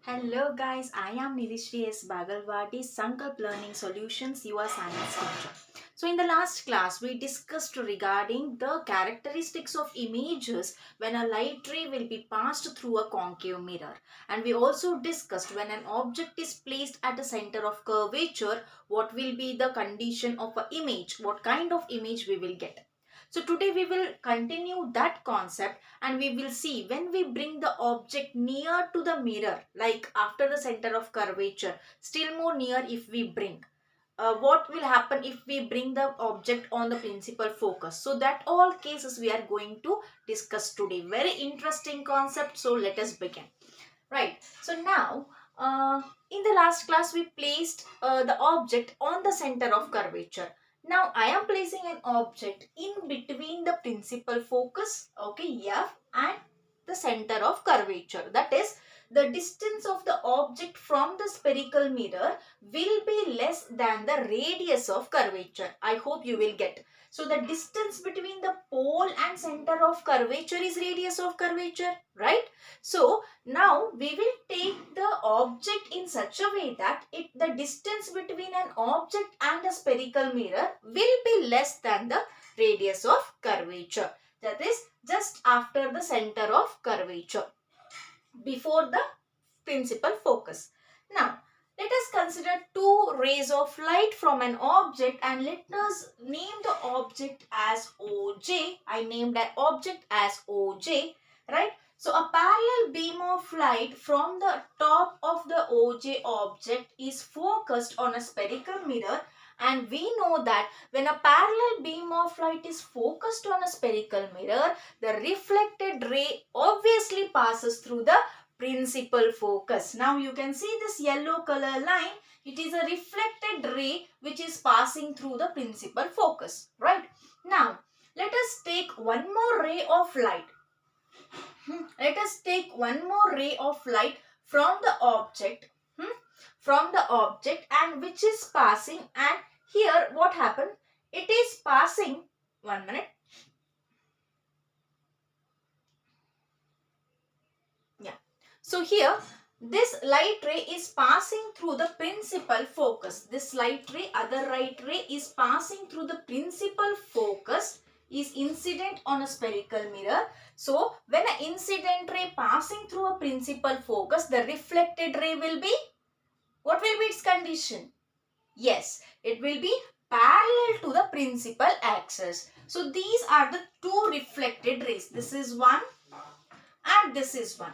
Hello guys, I am Nidhishri S. Bagalwadi, Sankalp Learning Solutions, your science teacher. So in the last class, we discussed regarding the characteristics of images when a light ray will be passed through a concave mirror. And we also discussed when an object is placed at the center of curvature, what will be the condition of an image, what kind of image we will get. So today we will continue that concept and we will see when we bring the object near to the mirror, like after the center of curvature, still more near if we bring. What will happen if we bring the object on the principal focus. So that all cases we are going to discuss today. Very interesting concept. So let us begin. Right. So now in the last class we placed the object on the center of curvature. Now I am placing an object in between the principal focus, okay, F, and the center of curvature. That is, the distance of the object from the spherical mirror will be less than the radius of curvature. I hope you will get. So the distance between the pole and center of curvature is radius of curvature, right? So now we will take the object in such a way that the distance between an object and a spherical mirror will be less than the radius of curvature. That is just after the center of curvature, before the principal focus. Now let us consider two rays of light from an object and let us name the object as OJ. I named an object as OJ, right? So a parallel beam of light from the top of the OJ object is focused on a spherical mirror, and we know that when a parallel beam of light is focused on a spherical mirror, the reflected ray obviously passes through the principal focus. Now you can see this yellow color line. It is a reflected ray which is passing through the principal focus, right? Now let us take one more ray of light. Let us take one more ray of light from the object, and which is passing, and here what happened? It is passing, one minute. Yeah. So here this light ray is passing through the principal focus. This light ray, other light ray is passing through the principal focus, is incident on a spherical mirror. So when an incident ray passing through a principal focus, the reflected ray will be, what will be its condition? Yes, it will be parallel to the principal axis. So these are the two reflected rays. This is one and this is one,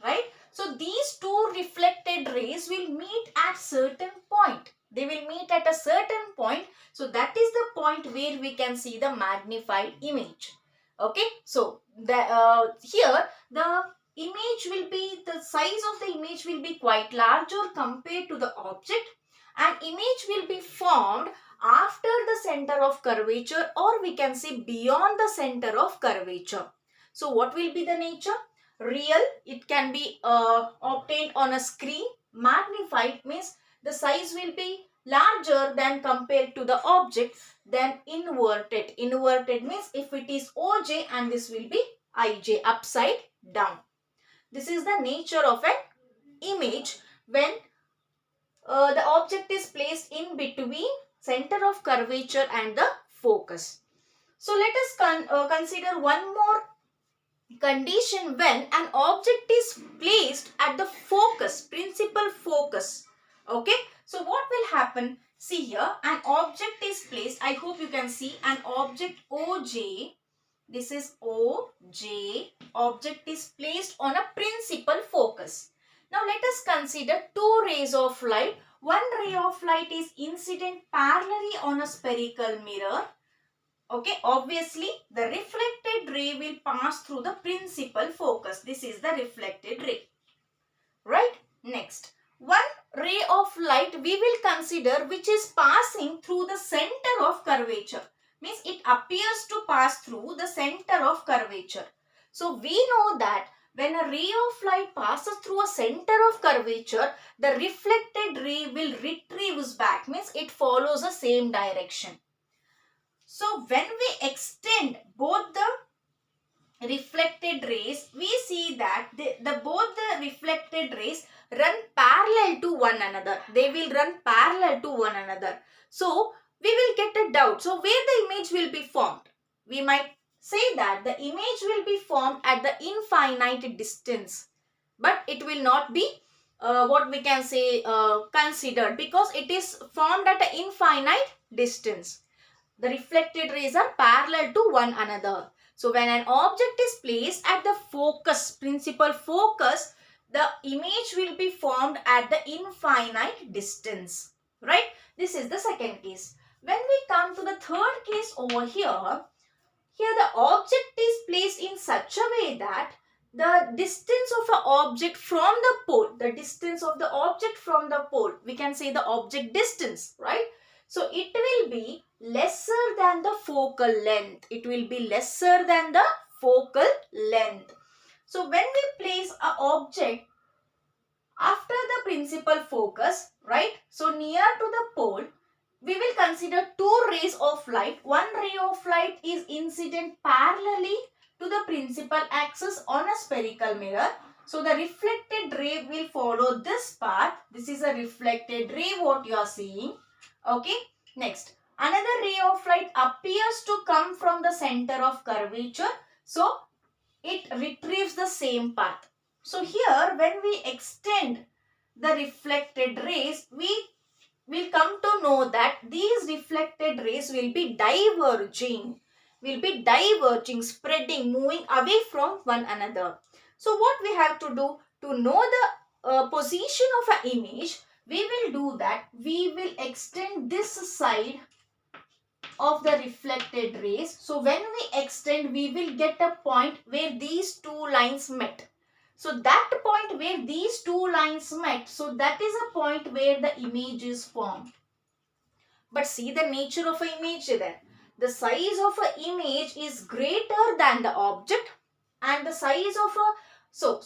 right? So these two reflected rays will meet at certain point. They will meet at a certain point. So that is the point where we can see the magnified image. Okay. So here the image will be, the size of the image will be quite larger compared to the object, and image will be formed after the center of curvature, or we can say beyond the center of curvature. So what will be the nature? Real, it can be obtained on a screen. Magnified means the size will be larger than compared to the object. Then inverted. Inverted means if it is OJ and this will be IJ, upside down. This is the nature of an image when the object is placed in between center of curvature and the focus. So let us consider one more condition when an object is placed at the focus, principal focus. Okay, so what will happen? See here, an object is placed. I hope you can see an object OJ. This is OJ. Object is placed on a principal focus. Now let us consider two rays of light. One ray of light is incident parallelly on a spherical mirror. Okay, obviously the reflected ray will pass through the principal focus. This is the reflected ray, right? Next, one ray of light we will consider which is passing through the center of curvature. Means it appears to pass through the center of curvature. So we know that when a ray of light passes through a center of curvature, the reflected ray will retrieve back. Means it follows the same direction. So when we extend both the reflected rays, we see that both the reflected rays run parallel to one another. They will run parallel to one another. So we will get a doubt. So where the image will be formed? We might say that the image will be formed at the infinite distance, but it will not be what we can say considered, because it is formed at an infinite distance. The reflected rays are parallel to one another. So when an object is placed at the focus, principal focus, the image will be formed at the infinite distance. Right? This is the second case. When we come to the third case over here the object is placed in such a way that the distance of an object from the pole, we can say the object distance, right? So it will be lesser than the focal length. So when we place an object after the principal focus, right? So near to the pole, we will consider two rays of light. One ray of light is incident parallelly to the principal axis on a spherical mirror. So the reflected ray will follow this path. This is a reflected ray what you are seeing. Okay. Next, another ray of light appears to come from the center of curvature. So it retrieves the same path. So here when we extend the reflected rays, we will come to know that these reflected rays will be diverging, spreading, moving away from one another. So what we have to do to know the position of an image, we will do that. We will extend this side of the reflected rays. So when we extend, we will get a point where these two lines met. So that point where these two lines met, so that is a point where the image is formed. But see the nature of an image there. The size of an image is greater than the object, and the size of a, so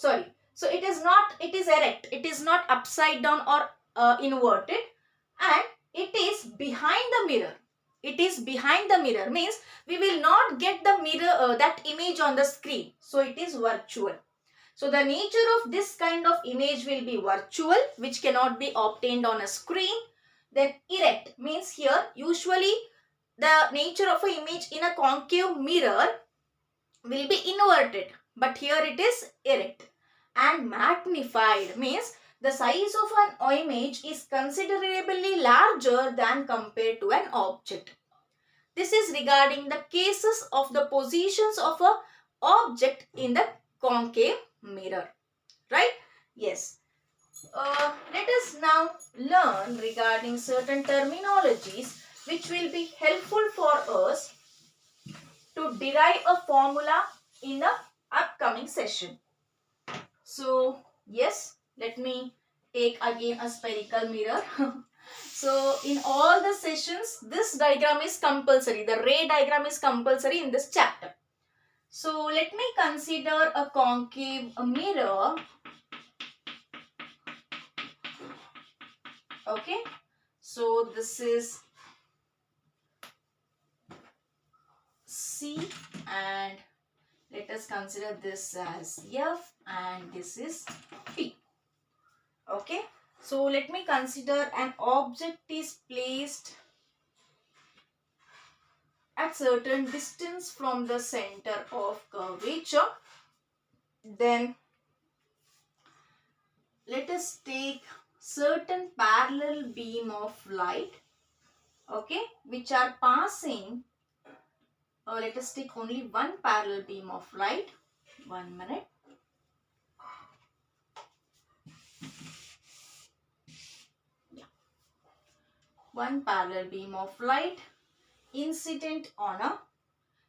it is erect. It is not upside down or inverted, and it is behind the mirror. Means we will not get the mirror, that image on the screen. So it is virtual. So the nature of this kind of image will be virtual, which cannot be obtained on a screen. Then erect means here usually the nature of an image in a concave mirror will be inverted, but here it is erect. And magnified means the size of an image is considerably larger than compared to an object. This is regarding the cases of the positions of an object in the concave mirror. Right? Yes. Let us now learn regarding certain terminologies which will be helpful for us to derive a formula in the upcoming session. So, yes, let me take again a spherical mirror. So, in all the sessions, this diagram is compulsory. The ray diagram is compulsory in this chapter. So, let me consider a concave mirror. Okay. So, this is C, and let us consider this as F, and this is P. Okay. So let me consider an object is placed at certain distance from the center of curvature. Then let us take certain parallel beam of light, okay, which are passing. Let us take only one parallel beam of light. 1 minute. One parallel beam of light incident on a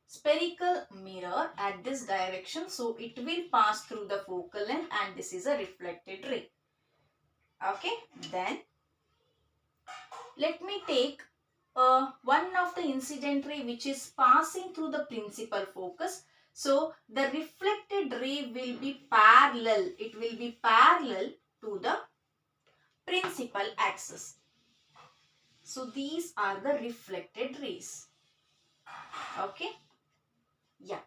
spherical mirror at this direction. So it will pass through the focal length, and this is a reflected ray. Okay. Then let me take one of the incident ray which is passing through the principal focus. So the reflected ray will be parallel. It will be parallel to the principal axis. So these are the reflected rays. Okay. Yeah.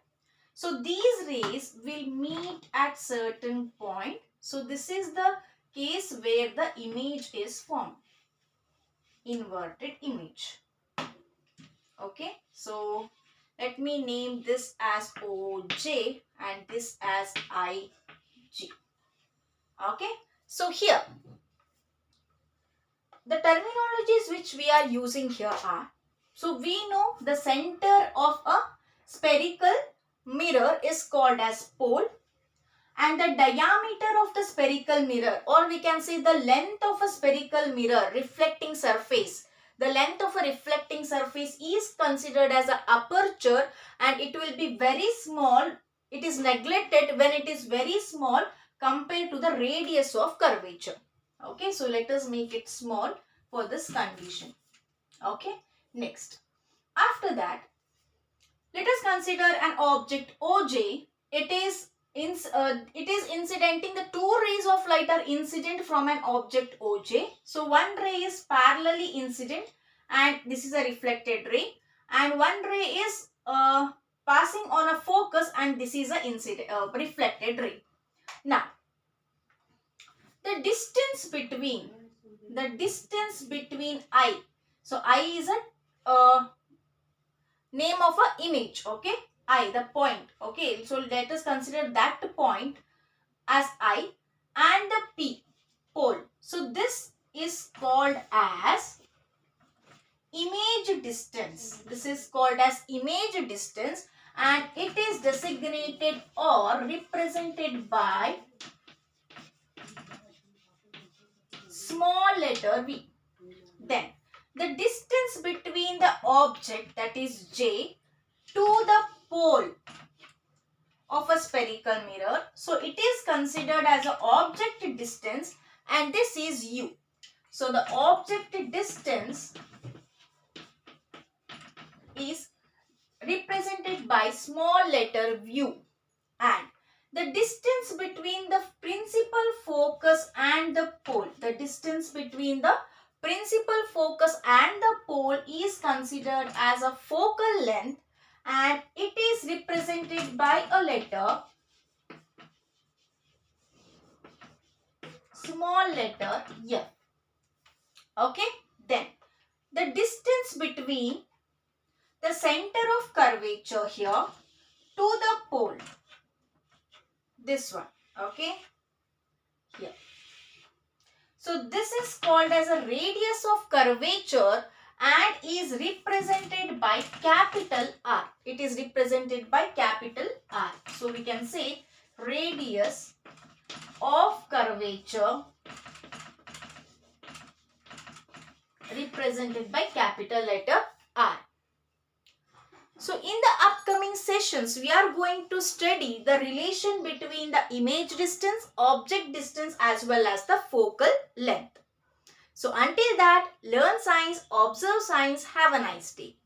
So these rays will meet at certain point. So this is the case where the image is formed. Inverted image. Okay. So let me name this as OJ and this as IG. Okay. So here the terminologies which we are using here are, so we know the center of a spherical mirror is called as pole, and the diameter of the spherical mirror, or we can say the length of a spherical mirror reflecting surface, the length of a reflecting surface is considered as an aperture, and it will be very small. It is neglected when it is very small compared to the radius of curvature. Okay, so let us make it small for this condition. Okay, next. After that, let us consider an object OJ. It is incidenting, the two rays of light are incident from an object OJ. So one ray is parallelly incident and this is a reflected ray, and one ray is passing on a focus and this is a reflected ray. Now, the distance between I, so I is a name of a image, okay, I, the point, okay, so let us consider that point as I, and the P, pole. So this is called as image distance. This is called as image distance, and it is designated or represented by small letter v. Then the distance between the object, that is J, to the pole of a spherical mirror, so it is considered as an object distance, and this is U. So the object distance is represented by small letter u, and the distance between the principal focus and the pole, the distance between the principal focus and the pole is considered as a focal length, and it is represented by a letter small letter f. Okay, then the distance between the center of curvature here to the pole, this one, okay, here. So this is called as a radius of curvature and is represented by capital R. It is represented by capital R. So we can say radius of curvature represented by capital letter R. So in the upcoming sessions, we are going to study the relation between the image distance, object distance as well as the focal length. So until that, learn science, observe science, have a nice day.